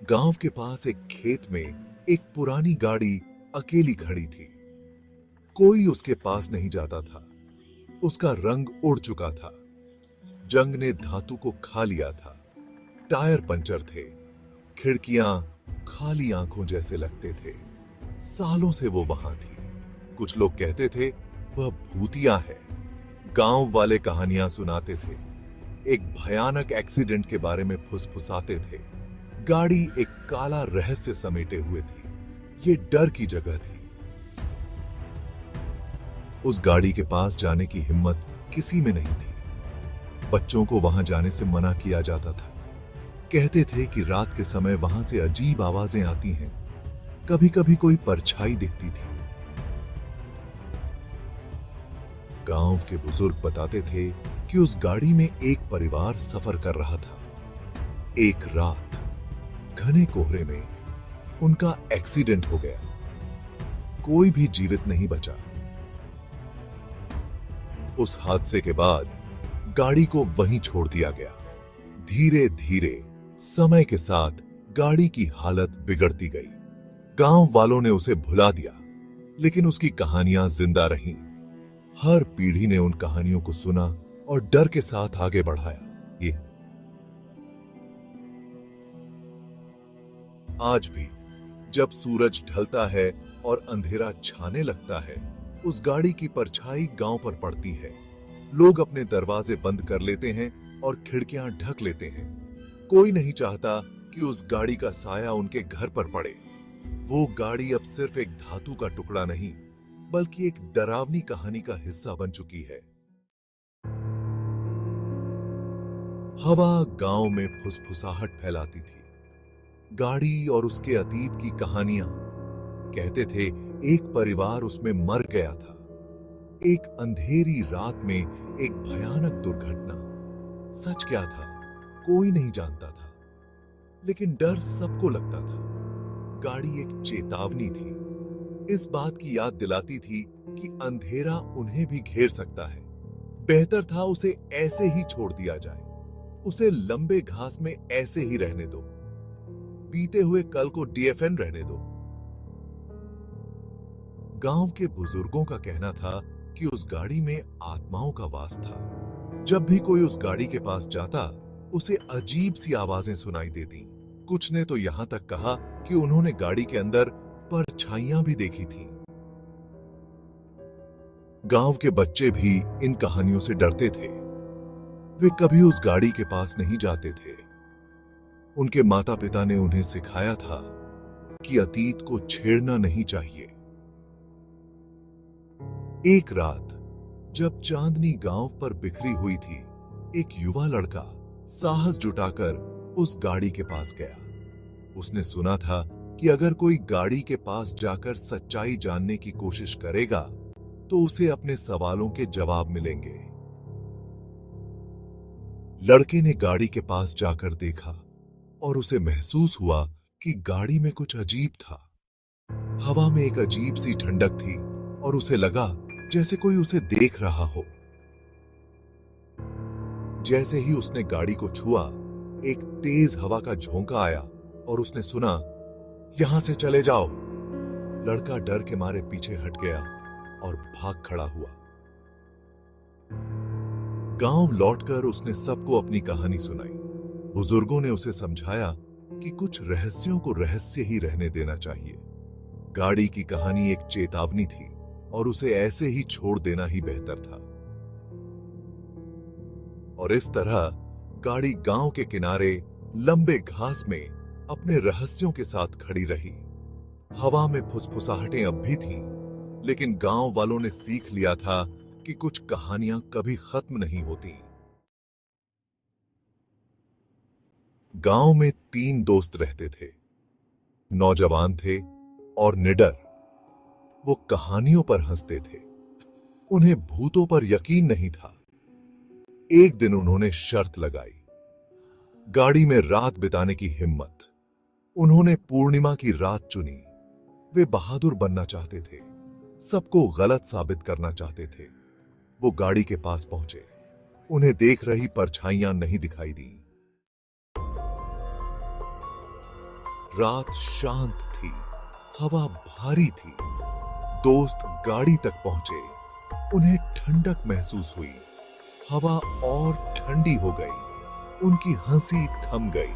गांव के पास एक खेत में एक पुरानी गाड़ी अकेली खड़ी थी। कोई उसके पास नहीं जाता था। उसका रंग उड़ चुका था। जंग ने धातु को खा लिया था। टायर पंचर थे। खिड़कियां खाली आंखों जैसे लगते थे। सालों से वो वहां थी। कुछ लोग कहते थे वह भूतिया है। गांव वाले कहानियां सुनाते थे। एक भयानक एक्सीडेंट के बारे में फुसफुसाते थे। गाड़ी एक काला रहस्य समेटे हुए थी। ये डर की जगह थी। उस गाड़ी के पास जाने की हिम्मत किसी में नहीं थी। बच्चों को वहां जाने से मना किया जाता था। कहते थे कि रात के समय वहां से अजीब आवाजें आती हैं। कभी कभी कोई परछाई दिखती थी। गांव के बुजुर्ग बताते थे कि उस गाड़ी में एक परिवार सफर कर रहा था। एक रात घने कोहरे में उनका एक्सीडेंट हो गया। कोई भी जीवित नहीं बचा। उस हादसे के बाद गाड़ी को वहीं छोड़ दिया गया। धीरे धीरे समय के साथ गाड़ी की हालत बिगड़ती गई। गांव वालों ने उसे भुला दिया, लेकिन उसकी कहानियां जिंदा रहीं। हर पीढ़ी ने उन कहानियों को सुना और डर के साथ आगे बढ़ाया। ये आज भी जब सूरज ढलता है और अंधेरा छाने लगता है, उस गाड़ी की परछाई गांव पर पड़ती है। लोग अपने दरवाजे बंद कर लेते हैं और खिड़कियां ढक लेते हैं। कोई नहीं चाहता कि उस गाड़ी का साया उनके घर पर पड़े। वो गाड़ी अब सिर्फ एक धातु का टुकड़ा नहीं, बल्कि एक डरावनी कहानी का हिस्सा बन चुकी है। हवा गांव में फुसफुसाहट फैलाती थी। गाड़ी और उसके अतीत की कहानियां। कहते थे एक परिवार उसमें मर गया था। एक अंधेरी रात में एक भयानक दुर्घटना। सच क्या था कोई नहीं जानता था, लेकिन डर सबको लगता था। गाड़ी एक चेतावनी थी। इस बात की याद दिलाती थी कि अंधेरा उन्हें भी घेर सकता है। बेहतर था उसे ऐसे ही छोड़ दिया जाए। उसे लंबे घास में ऐसे ही रहने दो। बीते हुए कल को डीएफएन रहने दो। गांव के बुजुर्गों का कहना था कि उस गाड़ी में आत्माओं का वास था। जब भी कोई उस गाड़ी के पास जाता, उसे अजीब सी आवाजें सुनाई देती। कुछ ने तो यहां तक कहा कि उन्होंने गाड़ी के अंदर परछाइयां भी देखी थीं। गांव के बच्चे भी इन कहानियों से डरते थे। वे कभी उस गाड़ी के पास नहीं जाते थे। उनके माता पिता ने उन्हें सिखाया था कि अतीत को छेड़ना नहीं चाहिए। एक रात जब चांदनी गांव पर बिखरी हुई थी, एक युवा लड़का साहस जुटाकर उस गाड़ी के पास गया। उसने सुना था कि अगर कोई गाड़ी के पास जाकर सच्चाई जानने की कोशिश करेगा, तो उसे अपने सवालों के जवाब मिलेंगे। लड़के ने गाड़ी के पास जाकर देखा और उसे महसूस हुआ कि गाड़ी में कुछ अजीब था। हवा में एक अजीब सी ठंडक थी और उसे लगा जैसे कोई उसे देख रहा हो। जैसे ही उसने गाड़ी को छुआ, एक तेज हवा का झोंका आया और उसने सुना, यहां से चले जाओ। लड़का डर के मारे पीछे हट गया और भाग खड़ा हुआ। गांव लौटकर उसने सबको अपनी कहानी सुनाई। बुजुर्गों ने उसे समझाया कि कुछ रहस्यों को रहस्य ही रहने देना चाहिए। गाड़ी की कहानी एक चेतावनी थी और उसे ऐसे ही छोड़ देना ही बेहतर था। और इस तरह गाड़ी गांव के किनारे लंबे घास में अपने रहस्यों के साथ खड़ी रही। हवा में फुसफुसाहटें अब भी थीं, लेकिन गांव वालों ने सीख लिया था कि कुछ कहानियां कभी खत्म नहीं होती। गांव में 3 दोस्त रहते थे। नौजवान थे और निडर। वो कहानियों पर हंसते थे। उन्हें भूतों पर यकीन नहीं था। एक दिन उन्होंने शर्त लगाई, गाड़ी में रात बिताने की हिम्मत। उन्होंने पूर्णिमा की रात चुनी। वे बहादुर बनना चाहते थे। सबको गलत साबित करना चाहते थे। वो गाड़ी के पास पहुंचे। उन्हें देख रही परछाइयां नहीं दिखाई दी। रात शांत थी, हवा भारी थी। दोस्त गाड़ी तक पहुंचे। उन्हें ठंडक महसूस हुई। हवा और ठंडी हो गई। उनकी हंसी थम गई।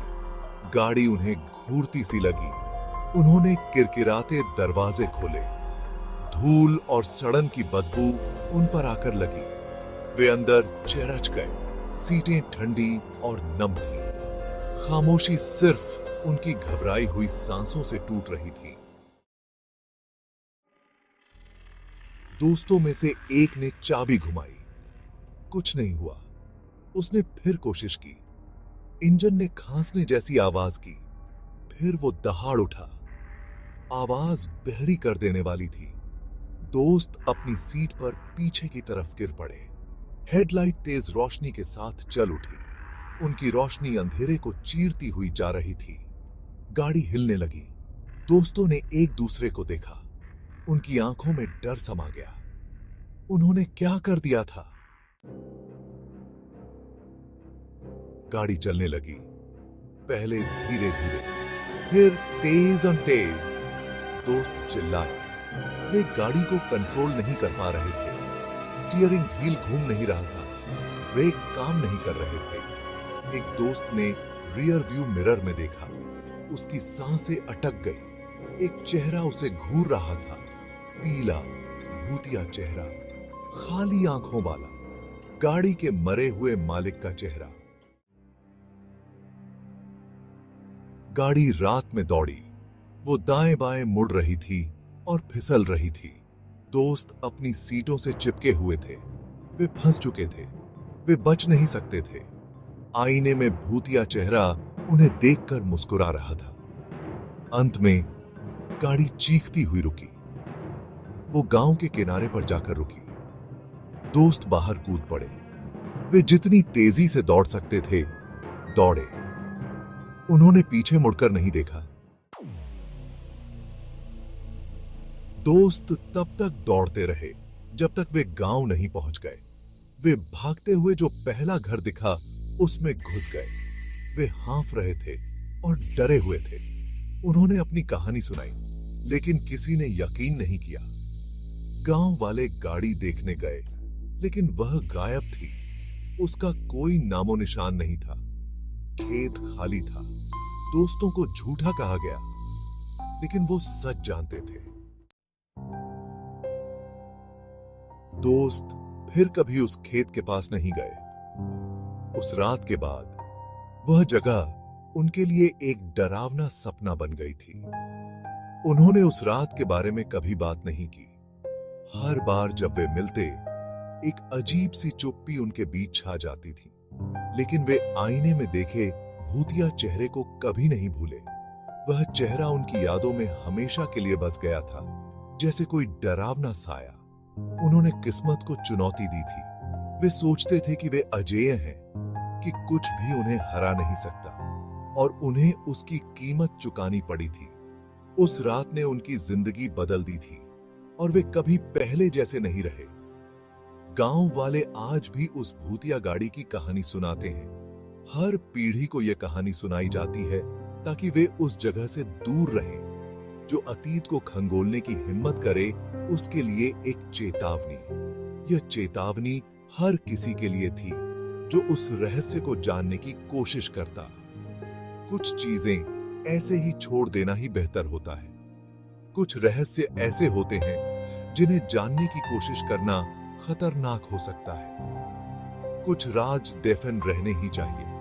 गाड़ी उन्हें घूरती सी लगी। उन्होंने किरकिराते दरवाजे खोले। धूल और सड़न की बदबू उन पर आकर लगी। वे अंदर चिरच गए। सीटें ठंडी और नम थी। खामोशी सिर्फ उनकी घबराई हुई सांसों से टूट रही थी। दोस्तों में से एक ने चाबी घुमाई। कुछ नहीं हुआ। उसने फिर कोशिश की। इंजन ने खांसने जैसी आवाज की। फिर वो दहाड़ उठा। आवाज बहरी कर देने वाली थी। दोस्त अपनी सीट पर पीछे की तरफ गिर पड़े। हेडलाइट तेज रोशनी के साथ जल उठी। उनकी रोशनी अंधेरे को चीरती हुई जा रही थी। गाड़ी हिलने लगी। दोस्तों ने एक दूसरे को देखा। उनकी आंखों में डर समा गया। उन्होंने क्या कर दिया था? गाड़ी चलने लगी। पहले धीरे धीरे, फिर तेज तेज। दोस्त चिल्लाए। वे गाड़ी को कंट्रोल नहीं कर पा रहे थे। स्टीयरिंग व्हील घूम नहीं रहा था। ब्रेक काम नहीं कर रहे थे। एक दोस्त ने रियर व्यू मिरर में देखा। उसकी सांसें अटक गई। एक चेहरा उसे घूर रहा था। पीला, भूतिया चेहरा, खाली आंखों वाला, गाड़ी के मरे हुए मालिक का चेहरा। गाड़ी रात में दौड़ी। वो दाएं बाएं मुड़ रही थी और फिसल रही थी। दोस्त अपनी सीटों से चिपके हुए थे। वे फंस चुके थे। वे बच नहीं सकते थे। आईने में भूतिया चेहरा उन्हें देखकर मुस्कुरा रहा था। अंत में गाड़ी चीखती हुई रुकी। वो गांव के किनारे पर जाकर रुकी। दोस्त बाहर कूद पड़े। वे जितनी तेजी से दौड़ सकते थे, दौड़े। उन्होंने पीछे मुड़कर नहीं देखा। दोस्त तब तक दौड़ते रहे जब तक वे गांव नहीं पहुंच गए। वे भागते हुए जो पहला घर दिखा उसमें घुस गए। वे हाँफ रहे थे और डरे हुए थे। उन्होंने अपनी कहानी सुनाई, लेकिन किसी ने यकीन नहीं किया। गांव वाले गाड़ी देखने गए, लेकिन वह गायब थी। उसका कोई नामो निशान नहीं था। खेत खाली था। दोस्तों को झूठा कहा गया, लेकिन वो सच जानते थे। दोस्त फिर कभी उस खेत के पास नहीं गए। उस रात के बाद वह जगह उनके लिए एक डरावना सपना बन गई थी। उन्होंने उस रात के बारे में कभी बात नहीं की। हर बार जब वे मिलते, एक अजीब सी चुप्पी उनके बीच छा जाती थी। लेकिन वे आईने में देखे भूतिया चेहरे को कभी नहीं भूले। वह चेहरा उनकी यादों में हमेशा के लिए बस गया था, जैसे कोई डरावना साया। उन्होंने किस्मत को चुनौती दी थी। वे सोचते थे कि वे अजेय हैं, कि कुछ भी उन्हें हरा नहीं सकता, और उन्हें उसकी कीमत चुकानी पड़ी थी। उस रात ने उनकी जिंदगी बदल दी थी, और वे कभी पहले जैसे नहीं रहे। गांव वाले आज भी उस भूतिया गाड़ी की कहानी सुनाते हैं। हर पीढ़ी को यह कहानी सुनाई जाती है ताकि वे उस जगह से दूर रहें। जो अतीत को खंगोलने की हिम्मत करे, उसके लिए एक चेतावनी। यह चेतावनी हर किसी के लिए थी जो उस रहस्य को जानने की कोशिश करता। कुछ चीजें ऐसे ही छोड़ देना ही बेहतर होता है। कुछ रहस्य ऐसे होते हैं जिन्हें जानने की कोशिश करना खतरनाक हो सकता है। कुछ राज दफन रहने ही चाहिए।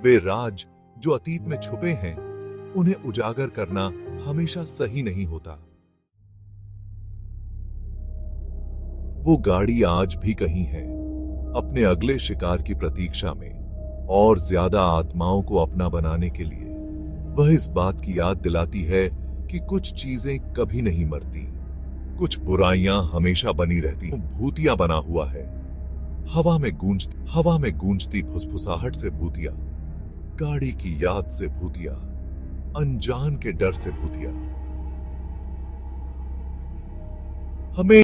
वे राज जो अतीत में छुपे हैं, उन्हें उजागर करना हमेशा सही नहीं होता। वो गाड़ी आज भी कहीं है, अपने अगले शिकार की प्रतीक्षा में, और ज्यादा आत्माओं को अपना बनाने के लिए। वह इस बात की याद दिलाती है कि कुछ चीजें कभी नहीं मरती, कुछ बुराइयां हमेशा बनी रहती। भूतिया बना हुआ है। हवा में गूंजती फुसफुसाहट से भूतिया, गाड़ी की याद से भूतिया, अनजान के डर से भूतिया। हमें